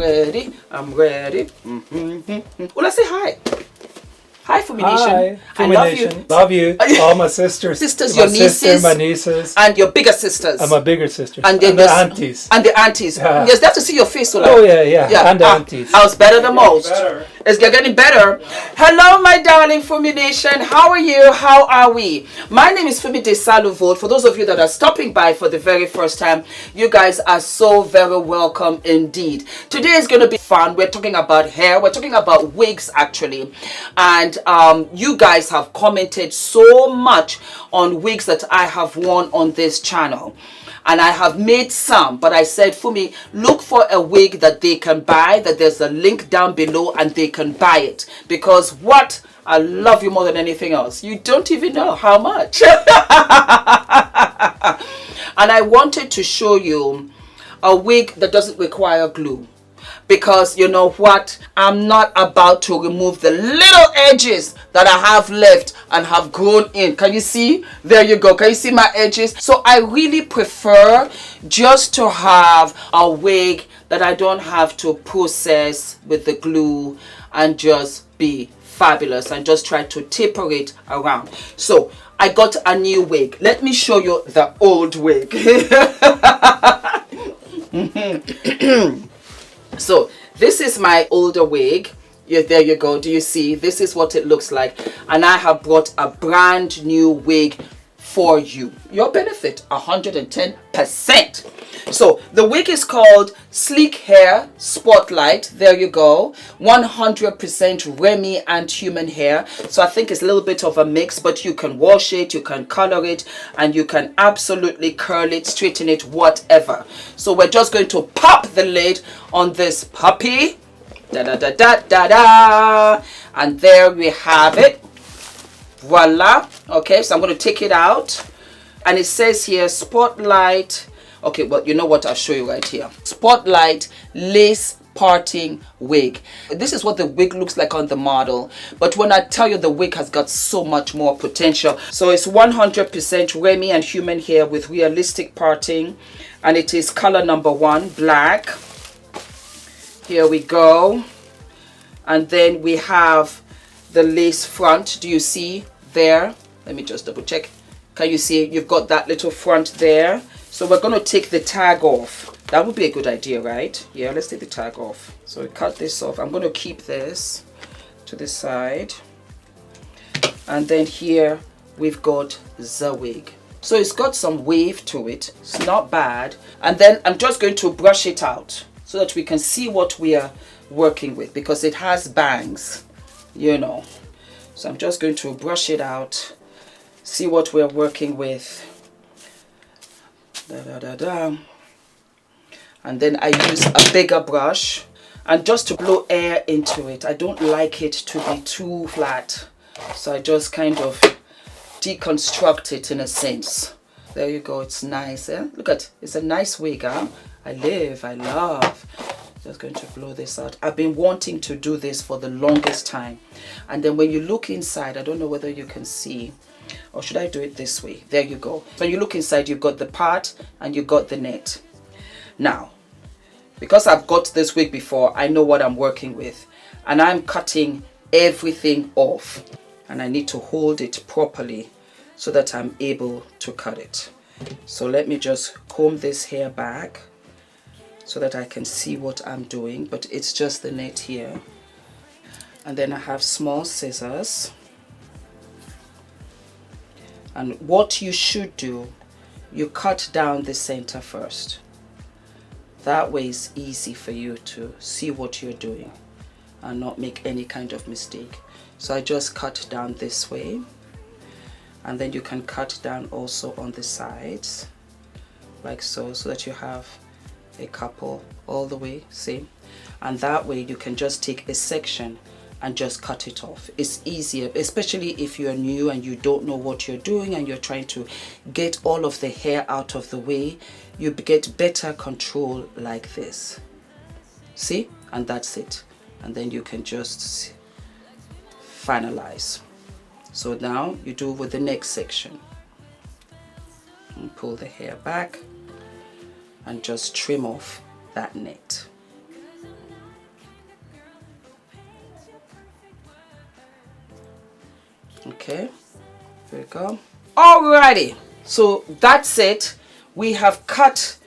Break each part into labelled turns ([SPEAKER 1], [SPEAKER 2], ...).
[SPEAKER 1] ready. I'm ready. Well, say hi. Hi, Fumi Nation.
[SPEAKER 2] Hi, Fumi Nation. Love you. All my sisters.
[SPEAKER 1] Your nieces.
[SPEAKER 2] My nieces.
[SPEAKER 1] And your bigger sisters.
[SPEAKER 2] And my bigger sisters.
[SPEAKER 1] And
[SPEAKER 2] the aunties.
[SPEAKER 1] And the aunties.
[SPEAKER 2] Yeah.
[SPEAKER 1] Yes, they have to see your face. So
[SPEAKER 2] oh, yeah. And the aunties.
[SPEAKER 1] I was better than most. It's getting better. Hello, my darling Fumi Nation. How are you? How are we? My name is Fumidesaluvold. For those of you that are stopping by for the very first time, you guys are so very welcome indeed. Today is going to be fun. We're talking about hair. We're talking about wigs, actually. And you guys have commented so much on wigs that I have worn on this channel. And I have made some, but I said, Fumi, look for a wig that they can buy, that there's a link down below and they can buy it. Because what? I love you more than anything else. You don't even know how much. And I wanted to show you a wig that doesn't require glue. Because you know what? I'm not about to remove the little edges that I have left and have grown in. Can you see? There you go. Can you see my edges? So I really prefer just to have a wig that I don't have to process with the glue and just be fabulous and just try to taper it around. So I got a new wig. Let me show you the old wig. So this is my older wig. Yeah, there you go. Do you see? This is what it looks like. And I have brought a brand new wig for you. Your benefit, 110%. So the wig is called Sleek Hair Spotlight. There you go. 100% Remy and human hair. So I think it's a little bit of a mix, but you can wash it, you can color it, and you can absolutely curl it, straighten it, whatever. So we're just going to pop the lid on this puppy. Da da da da da da. And there we have it. Voila. Okay, so I'm going to take it out. And it says here, Spotlight. Okay, well, you know what? I'll show you right here. Spotlight Lace Parting Wig. This is what the wig looks like on the model. But when I tell you, the wig has got so much more potential. So it's 100% Remy and human hair with realistic parting. And it is color number 1, black. Here we go. And then we have the lace front. Do you see there? Let me just double check. Can you see? You've got that little front there. So we're going to take the tag off. That would be a good idea, right? Yeah, let's take the tag off. So we cut this off. I'm going to keep this to the side. And then here we've got the wig. So it's got some wave to it. It's not bad. And then I'm just going to brush it out so that we can see what we are working with, because it has bangs, you know. So I'm just going to brush it out, see what we're working with. Da, da, da, da. And then I use a bigger brush and just to blow air into it. I don't like it to be too flat, so I just kind of deconstruct it in a sense. There you go. It's nice. Eh? Look at, it's a nice wig. Huh? I love. Just going to blow this out. I've been wanting to do this for the longest time. And then when you look inside, I don't know whether you can see, or should I do it this way? There you go. When you look inside, you've got the part and you've got the net. Now, because I've got this wig before, I know what I'm working with. And I'm cutting everything off. And I need to hold it properly so that I'm able to cut it. So let me just comb this hair back so that I can see what I'm doing. But it's just the net here. And then I have small scissors. And what you should do, you cut down the center first. That way it's easy for you to see what you're doing and not make any kind of mistake. So I just cut down this way. And then you can cut down also on the sides, like so, so that you have a couple all the way, see? And that way you can just take a section and just cut it off. It's easier, especially if you're new and you don't know what you're doing and you're trying to get all of the hair out of the way. You get better control like this. See? And that's it. And then you can just finalize. So now you do with the next section. And pull the hair back and just trim off that net. Okay, there we go. Alrighty, so that's it. We have cut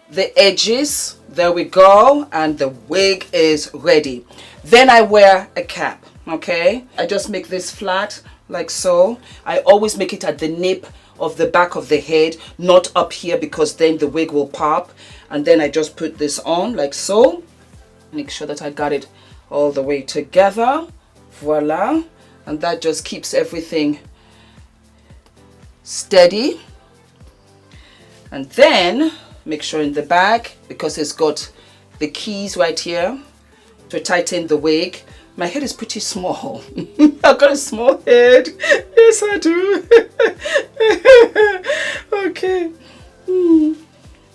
[SPEAKER 1] the edges. There we go, and the wig is ready. Then I wear a cap. Okay, I just make this flat like so. I always make it at the nape of the back of the head, not up here, because then the wig will pop. And then I just put this on like so. Make sure that I got it all the way together. Voila. And that just keeps everything steady. And then make sure in the back, because it's got the keys right here to tighten the wig. My head is pretty small. I've got a small head. Yes, I do. Okay.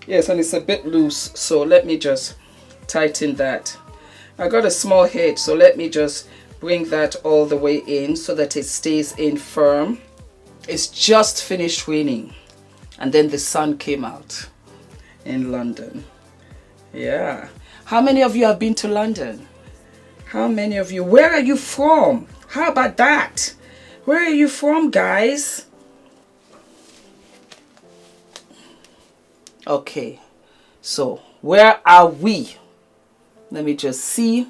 [SPEAKER 1] Yes, and it's a bit loose. So let me just tighten that. I got a small head, so let me just bring that all the way in so that it stays in firm. It's just finished raining, and then the sun came out in London. Yeah. How many of you have been to London? How many of you? Where are you from? How about that? Where are you from, guys? Okay, so where are we? Let me just see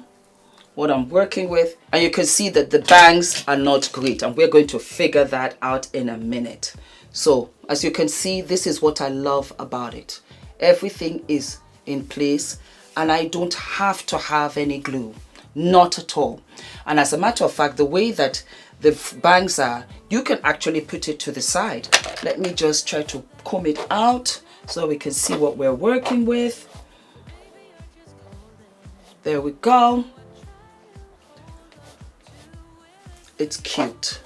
[SPEAKER 1] what I'm working with. And you can see that the bangs are not great, and we're going to figure that out in a minute. So as you can see, this is what I love about it. Everything is in place, and I don't have to have any glue. Not at all. And as a matter of fact, the way that the bangs are, you can actually put it to the side. Let me just try to comb it out so we can see what we're working with. There we go. It's cute.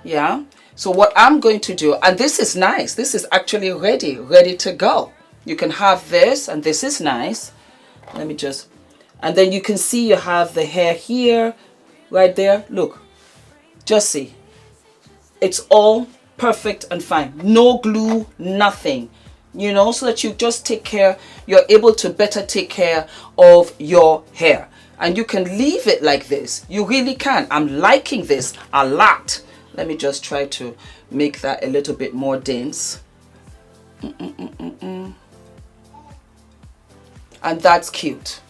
[SPEAKER 1] Yeah. So what I'm going to do, and this is nice. This is actually ready to go. You can have this, and this is nice. Let me just, and then you can see you have the hair here, right there. Look, just see. It's all perfect and fine. No glue, nothing. You know, so that you just take care, you're able to better take care of your hair. And you can leave it like this. You really can. I'm liking this a lot. Let me just try to make that a little bit more dense. And that's cute.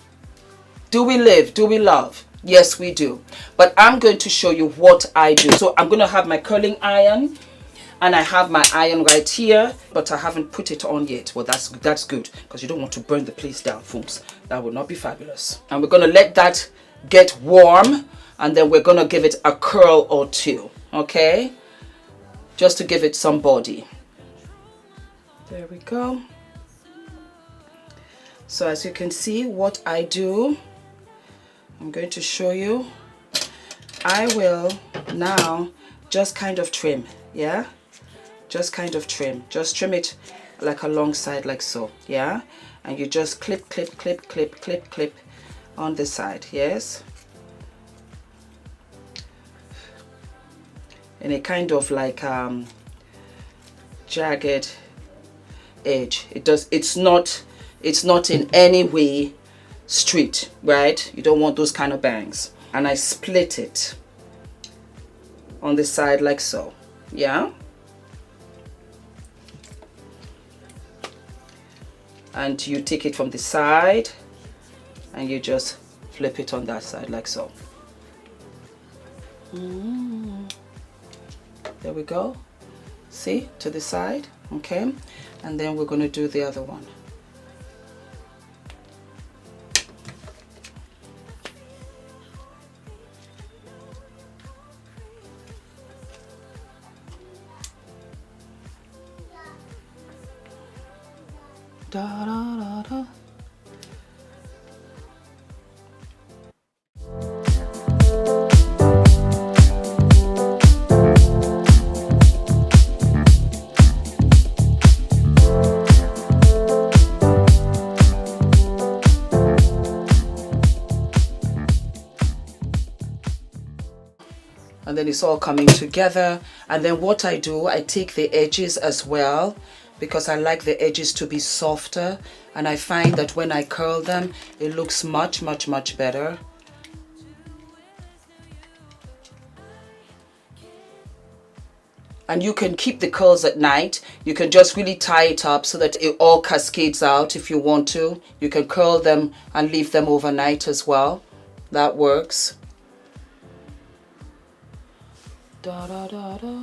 [SPEAKER 1] Do we live? Do we love? Yes, we do. But I'm going to show you what I do. So I'm going to have my curling iron, and I have my iron right here, but I haven't put it on yet. Well, that's good, because you don't want to burn the place down, folks. That would not be fabulous. And we're going to let that get warm, and then we're going to give it a curl or two, okay? Just to give it some body. There we go. So as you can see, what I do, I'm going to show you. I will now just kind of trim, yeah? Just kind of trim. Just trim it like alongside, like so, yeah? And you just clip, clip, clip, clip, clip, clip on the side, yes? And a kind of like jagged edge. It's not in any way straight, right? You don't want those kind of bangs. And I split it on the side like so, yeah? And you take it from the side and you just flip it on that side like so. There we go. See, to the side, okay? And then we're going to do the other one. Da, da, da, da. And then it's all coming together. And then what I do, I take the edges as well, because I like the edges to be softer, and I find that when I curl them, it looks much, much, much better. and you can keep the curls at night. You can just really tie it up so that it all cascades out if you want to. You can curl them and leave them overnight as well. That works. Da da da da.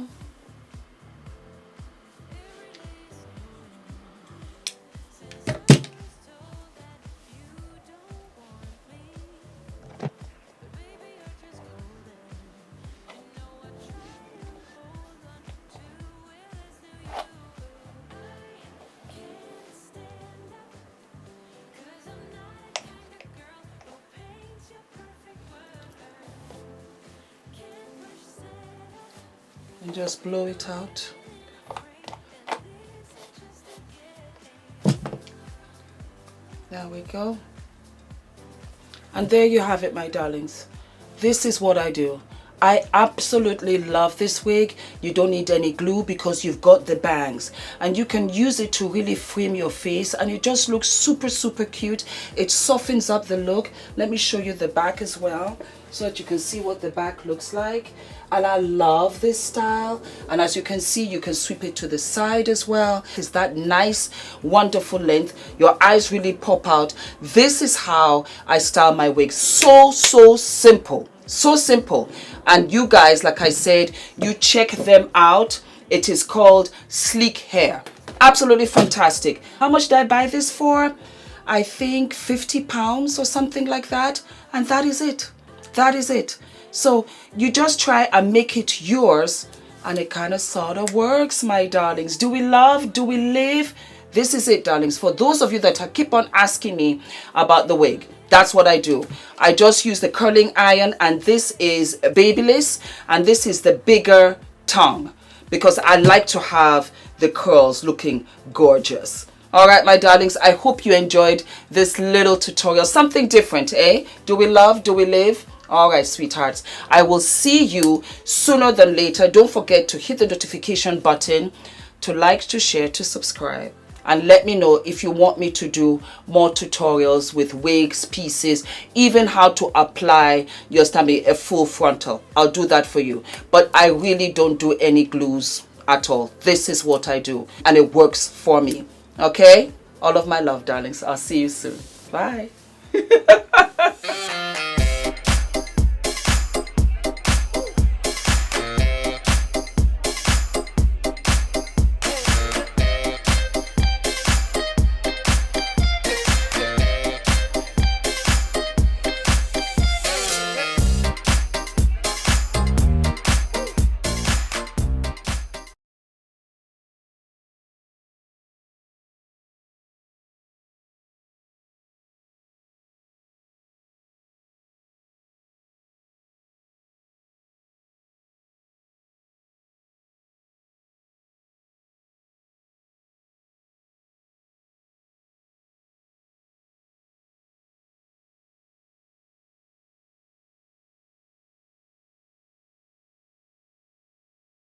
[SPEAKER 1] And just blow it out. There we go. And there you have it, my darlings. This is what I do. I absolutely love this wig. You don't need any glue because you've got the bangs, and you can use it to really frame your face, and it just looks super, super cute. It softens up the look. Let me show you the back as well so that you can see what the back looks like. And I love this style, and as you can see, you can sweep it to the side as well. It's that nice, wonderful length. Your eyes really pop out. This is how I style my wigs. So simple. So simple. And you guys, like I said, you check them out. It is called Sleek Hair. Absolutely fantastic. How much did I buy this for? I think £50 or something like that. And that is it. That is it. So you just try and make it yours, and it kind of sort of works, my darlings. Do we love? Do we live? This is it, darlings. For those of you that keep on asking me about the wig, that's what I do. I just use the curling iron, and this is Babyliss, and this is the bigger tongue, because I like to have the curls looking gorgeous. All right, my darlings, I hope you enjoyed this little tutorial. Something different, eh? Do we love? Do we live? All right, sweethearts, I will see you sooner than later. Don't forget to hit the notification button, to like, to share, to subscribe. And let me know if you want me to do more tutorials with wigs, pieces, even how to apply your stamp, a full frontal. I'll do that for you. But I really don't do any glues at all. This is what I do, and it works for me. Okay? All of my love, darlings. I'll see you soon. Bye.